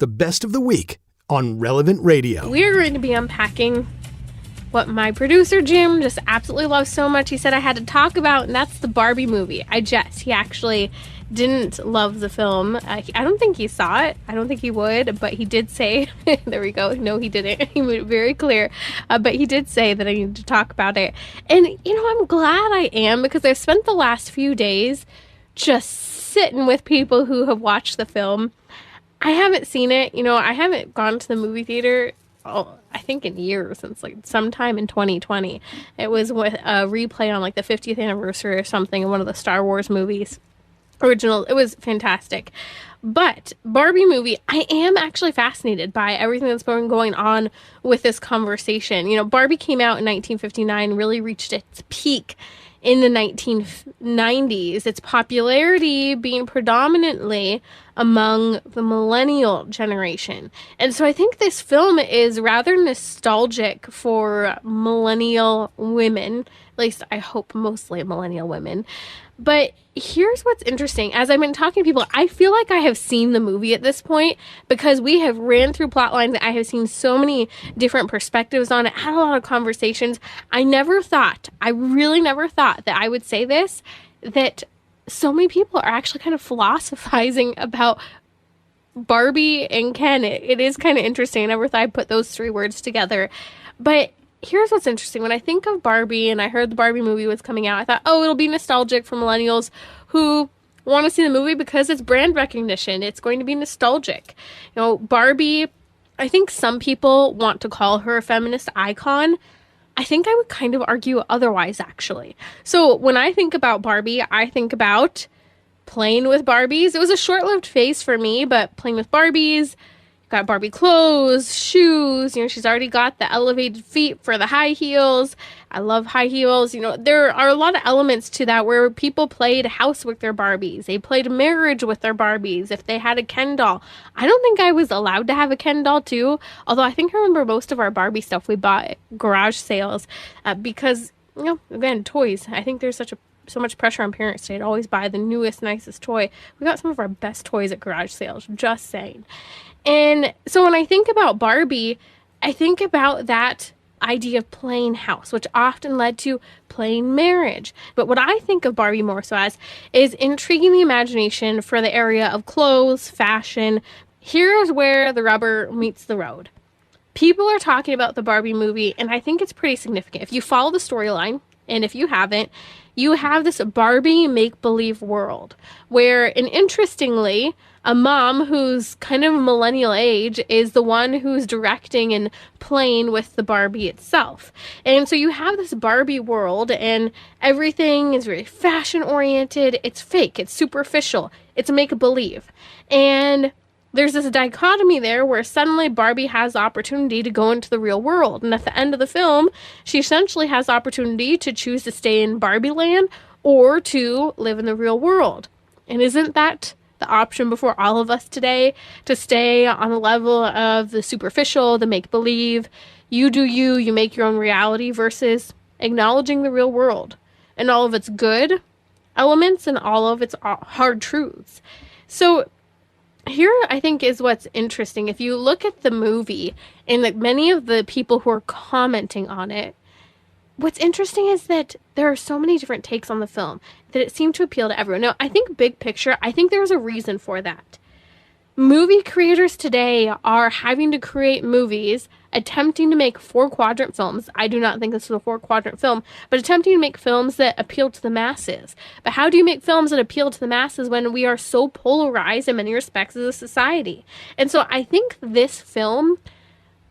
the best of the week on Relevant Radio. We're going to be unpacking what my producer, Jim, just absolutely loves so much. He said I had to talk about, and that's the Barbie movie. He actually didn't love the film. I don't think he saw it. I don't think he would, but he did say, there we go. No, he didn't. He made it very clear. But he did say that I needed to talk about it. And, I'm glad I am, because I've spent the last few days just sitting with people who have watched the film. I haven't seen it. I haven't gone to the movie theater, I think in years, since sometime in 2020. It was with a replay on the 50th anniversary or something in one of the Star Wars movies. Original. It was fantastic. But Barbie movie, I am actually fascinated by everything that's been going on with this conversation. Barbie came out in 1959, really reached its peak in the 1990s. Its popularity being predominantly among the millennial generation. And so I think this film is rather nostalgic for millennial women. At least I hope mostly millennial women. But here's what's interesting. As I've been talking to people, I feel like I have seen the movie at this point, because we have ran through plot lines. I have seen so many different perspectives on it, had a lot of conversations. I really never thought that I would say this, that so many people are actually kind of philosophizing about Barbie and Ken. It is kind of interesting. I never thought I'd put those three words together. But here's what's interesting. When I think of Barbie and I heard the Barbie movie was coming out, I thought, it'll be nostalgic for millennials who want to see the movie because it's brand recognition. It's going to be nostalgic. Barbie, I think some people want to call her a feminist icon. I think I would kind of argue otherwise, actually. So when I think about Barbie, I think about playing with Barbies. It was a short-lived phase for me, but playing with Barbies, got Barbie clothes, shoes, she's already got the elevated feet for the high heels. I love high heels. There are a lot of elements to that where people played house with their Barbies. They played marriage with their Barbies. If they had a Ken doll, I don't think I was allowed to have a Ken doll too. Although I think I remember most of our Barbie stuff we bought at garage sales because, again, toys. I think there's so much pressure on parents today to always buy the newest, nicest toy. We got some of our best toys at garage sales, just saying. And so when I think about Barbie, I think about that idea of playing house, which often led to playing marriage. But what I think of Barbie more so as is intriguing the imagination for the area of clothes, fashion. Here's where the rubber meets the road. People are talking about the Barbie movie, and I think it's pretty significant. If you follow the storyline, and if you haven't, you have this Barbie make-believe world where, and interestingly, a mom who's kind of millennial age is the one who's directing and playing with the Barbie itself. And so you have this Barbie world and everything is very fashion oriented. It's fake. It's superficial. It's make-believe. And there's this dichotomy there where suddenly Barbie has the opportunity to go into the real world. And at the end of the film, she essentially has the opportunity to choose to stay in Barbie land or to live in the real world. And isn't that the option before all of us today, to stay on the level of the superficial, the make-believe, you do you make your own reality, versus acknowledging the real world and all of its good elements and all of its hard truths. So here, I think, is what's interesting. If you look at the movie and many of the people who are commenting on it, what's interesting is that there are so many different takes on the film that it seemed to appeal to everyone. Now, I think big picture, I think there's a reason for that. Movie creators today are having to create movies attempting to make 4-quadrant films. I do not think this is a 4-quadrant film, but attempting to make films that appeal to the masses. But how do you make films that appeal to the masses when we are so polarized in many respects as a society? And so I think this film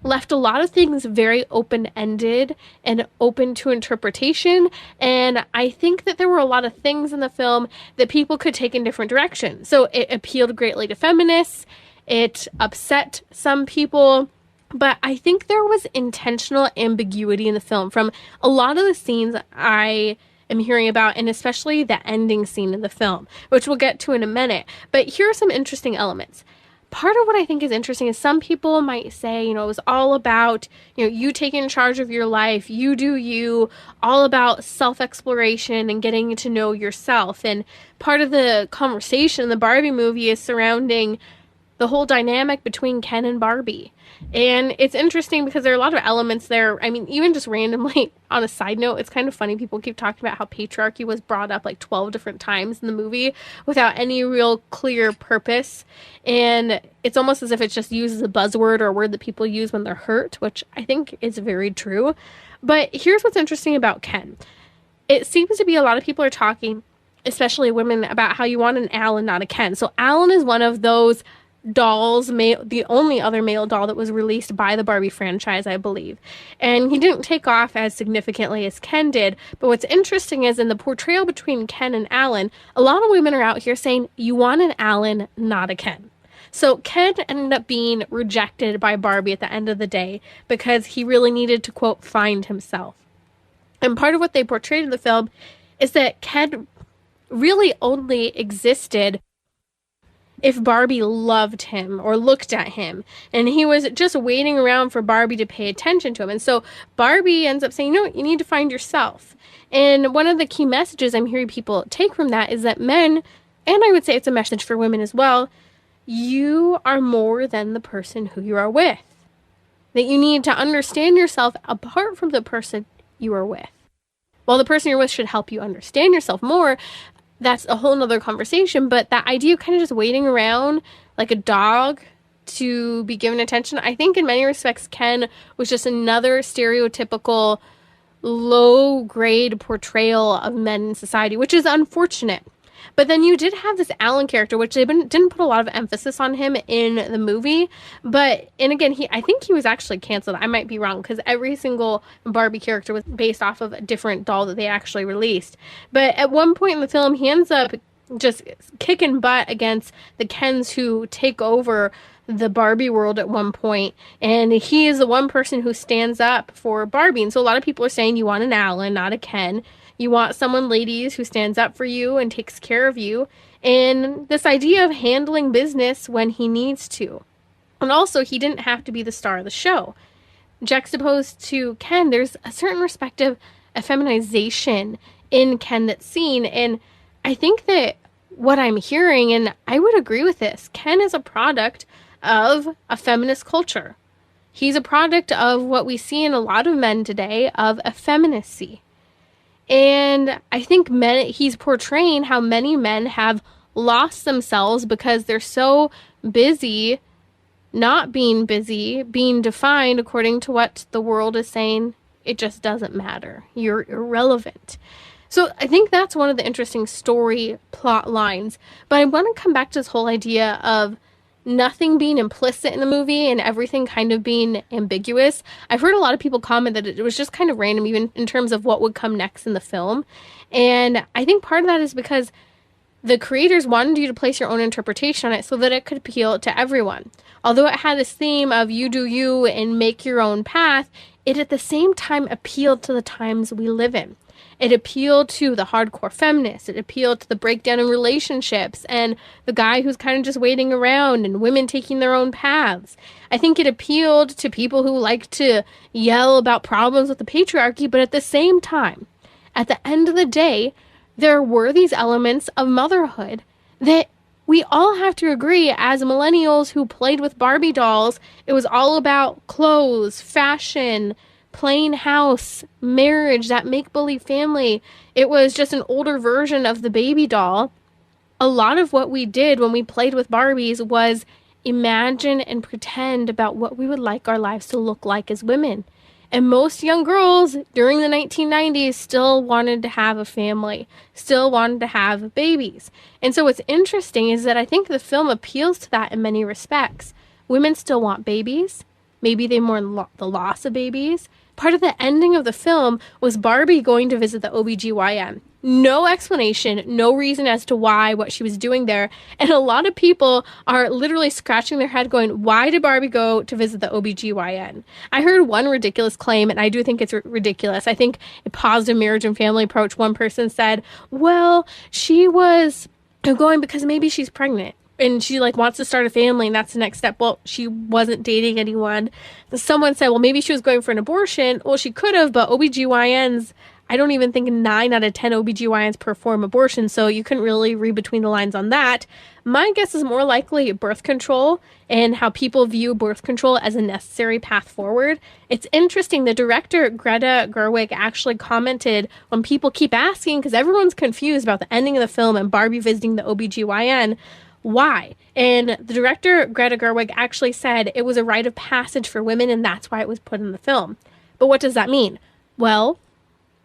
left a lot of things very open-ended and open to interpretation. And I think that there were a lot of things in the film that people could take in different directions. So it appealed greatly to feminists. It upset some people. But I think there was intentional ambiguity in the film from a lot of the scenes I am hearing about, and especially the ending scene in the film, which we'll get to in a minute. But here are some interesting elements. Part of what I think is interesting is some people might say, it was all about, you taking charge of your life, you do you, all about self-exploration and getting to know yourself. And part of the conversation in the Barbie movie is surrounding the whole dynamic between Ken and Barbie. And it's interesting because there are a lot of elements there. I mean, even just randomly on a side note, it's kind of funny. People keep talking about how patriarchy was brought up like 12 different times in the movie without any real clear purpose. And it's almost as if it's just used as a buzzword or a word that people use when they're hurt, which I think is very true. But here's what's interesting about Ken. It seems to be a lot of people are talking, especially women, about how you want an Alan, not a Ken. So Alan is one of those dolls, the only other male doll that was released by the Barbie franchise, I believe. And he didn't take off as significantly as Ken did. But what's interesting is in the portrayal between Ken and Alan, a lot of women are out here saying, you want an Alan, not a Ken. So Ken ended up being rejected by Barbie at the end of the day because he really needed to, quote, find himself. And part of what they portrayed in the film is that Ken really only existed if Barbie loved him or looked at him. And he was just waiting around for Barbie to pay attention to him. And so Barbie ends up saying, no, you need to find yourself. And one of the key messages I'm hearing people take from that is that men, and I would say it's a message for women as well, you are more than the person who you are with. That you need to understand yourself apart from the person you are with. While the person you're with should help you understand yourself more, that's a whole nother conversation. But that idea of kind of just waiting around like a dog to be given attention, I think in many respects Ken was just another stereotypical low grade portrayal of men in society, which is unfortunate. But then you did have this Alan character, which they didn't put a lot of emphasis on him in the movie. And again, I think he was actually canceled. I might be wrong because every single Barbie character was based off of a different doll that they actually released. But at one point in the film, he ends up just kicking butt against the Kens who take over the Barbie world at one point. And he is the one person who stands up for Barbie. And so a lot of people are saying you want an Alan, not a Ken. You want someone, ladies, who stands up for you and takes care of you. And this idea of handling business when he needs to. And also, he didn't have to be the star of the show. Juxtaposed to Ken, there's a certain respect of effeminization in Ken that's seen. And I think that what I'm hearing, and I would agree with this, Ken is a product of a feminist culture. He's a product of what we see in a lot of men today of effeminacy. And I think he's portraying how many men have lost themselves because they're so busy not being busy, being defined according to what the world is saying. It just doesn't matter. You're irrelevant. So I think that's one of the interesting story plot lines. But I want to come back to this whole idea of nothing being implicit in the movie and everything kind of being ambiguous. I've heard a lot of people comment that it was just kind of random, even in terms of what would come next in the film. And I think part of that is because the creators wanted you to place your own interpretation on it so that it could appeal to everyone. Although it had this theme of you do you and make your own path, it at the same time appealed to the times we live in. It appealed to the hardcore feminists. It appealed to the breakdown in relationships and the guy who's kind of just waiting around and women taking their own paths. I think it appealed to people who like to yell about problems with the patriarchy, but at the same time, at the end of the day, there were these elements of motherhood that we all have to agree as millennials who played with Barbie dolls. It was all about clothes, fashion, plain house, marriage, that make-believe family. It was just an older version of the baby doll. A lot of what we did when we played with Barbies was imagine and pretend about what we would like our lives to look like as women. And most young girls during the 1990s still wanted to have a family, still wanted to have babies. And so what's interesting is that I think the film appeals to that in many respects. Women still want babies. Maybe they mourn the loss of babies. Part of the ending of the film was Barbie going to visit the OBGYN. No explanation, no reason as to why, what she was doing there. And a lot of people are literally scratching their head going, why did Barbie go to visit the OBGYN? I heard one ridiculous claim, and I do think it's ridiculous. I think a positive marriage and family approach, one person said, well, she was going because maybe she's pregnant. And she wants to start a family and that's the next step. Well, she wasn't dating anyone. Someone said, well, maybe she was going for an abortion. Well, she could have, but OBGYNs I don't even think 9 out of 10 OBGYNs perform abortion, so you couldn't really read between the lines on that. My guess is more likely birth control and how people view birth control as a necessary path forward. It's interesting, the director Greta Gerwig actually commented when people keep asking, because everyone's confused about the ending of the film and Barbie visiting the OBGYN, why? And the director Greta Gerwig actually said it was a rite of passage for women and that's why it was put in the film. But what does that mean? Well,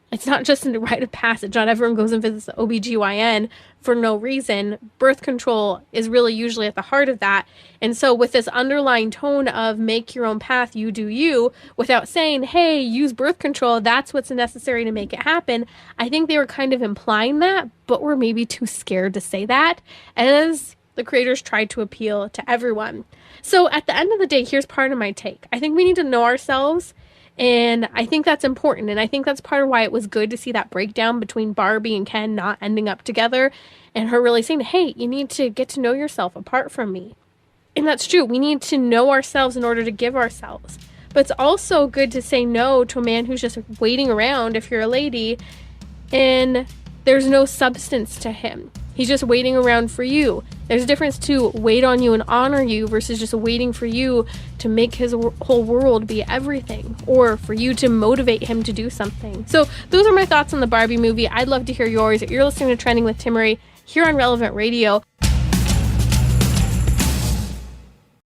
it's not just a rite of passage. Not everyone goes and visits the OBGYN for no reason. Birth control is really usually at the heart of that. And so with this underlying tone of make your own path, you do you, without saying, hey, use birth control, that's what's necessary to make it happen, I think they were kind of implying that, but were maybe too scared to say that, as the creators tried to appeal to everyone. So at the end of the day, here's part of my take. I think we need to know ourselves. And I think that's important. And I think that's part of why it was good to see that breakdown between Barbie and Ken not ending up together and her really saying, hey, you need to get to know yourself apart from me. And that's true. We need to know ourselves in order to give ourselves. But it's also good to say no to a man who's just waiting around if you're a lady and there's no substance to him. He's just waiting around for you. There's a difference to wait on you and honor you versus just waiting for you to make his whole world be everything, or for you to motivate him to do something. So those are my thoughts on the Barbie movie. I'd love to hear yours. You're listening to Trending with Timmerie here on Relevant Radio.